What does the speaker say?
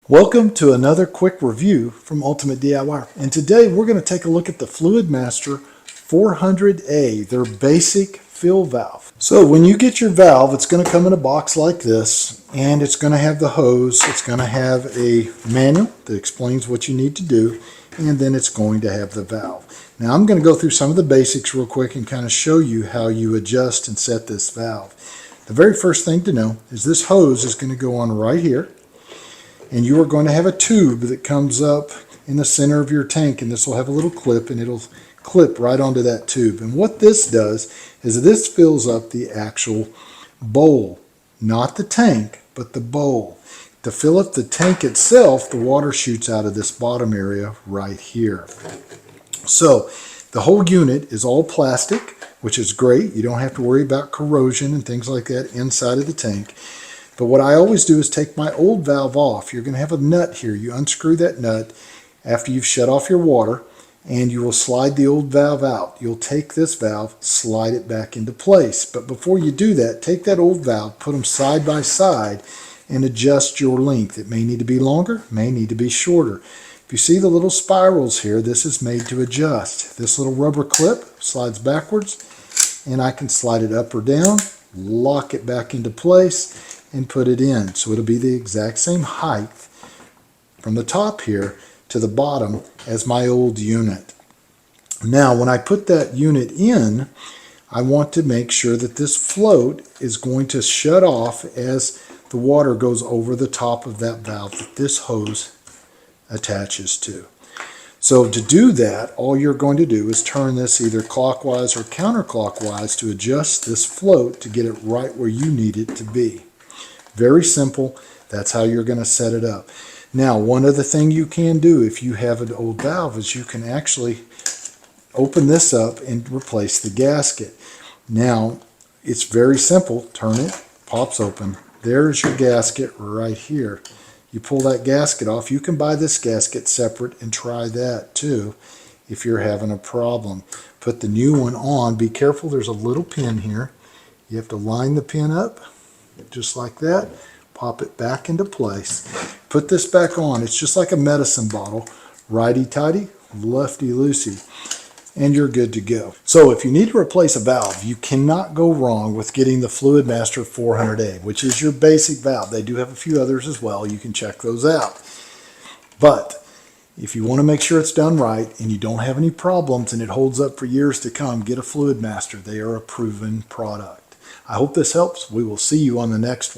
Welcome to another quick review from Ultimate DIY. And today we're going to take a look at the Fluidmaster 400A, their basic fill valve. So when you get your valve, it's going to come in a box like this, and it's going to have the hose, it's going to have a manual that explains what you need to do, and then it's going to have the valve. Now I'm going to go through some of the basics real quick and kind of show you how you adjust and set this valve. The very first thing to know is this hose is going to go on right here. And you are going to have a tube that comes up in the center of your tank, and this will have a little clip, and it'll clip right onto that tube. And what this does is this fills up the actual bowl, not the tank, but the bowl. To fill up the tank itself, the water shoots out of this bottom area right here. So the whole unit is all plastic, which is great. You don't have to worry about corrosion and things like that inside of the tank. But what I always do is take my old valve off. You're going to have a nut here. You unscrew that nut after you've shut off your water, and you will slide the old valve out. You'll take this valve, slide it back into place. But before you do that, take that old valve, put them side by side, and adjust your length. It may need to be longer, may need to be shorter. If you see the little spirals here, this is made to adjust. This little rubber clip slides backwards, and I can slide it up or down, lock it back into place, and put it in. So it'll be the exact same height from the top here to the bottom as my old unit. Now when I put that unit in, I want to make sure that this float is going to shut off as the water goes over the top of that valve that this hose attaches to. So to do that, all you're going to do is turn this either clockwise or counterclockwise to adjust this float to get it right where you need it to be. Very simple. That's how you're going to set it up. Now, one other thing you can do if you have an old valve is you can actually open this up and replace the gasket. Now, it's very simple. Turn it, pops open. There's your gasket right here. You pull that gasket off. You can buy this gasket separate and try that too if you're having a problem. Put the new one on. Be careful, there's a little pin here. You have to line the pin up just like that. Pop it back into place. Put this back on. It's just like a medicine bottle. Righty-tighty, lefty-loosey, and you're good to go. So if you need to replace a valve, you cannot go wrong with getting the Fluidmaster 400A, which is your basic valve. They do have a few others as well. You can check those out. But if you want to make sure it's done right and you don't have any problems and it holds up for years to come, get a Fluidmaster. They are a proven product. I hope this helps. We will see you on the next one.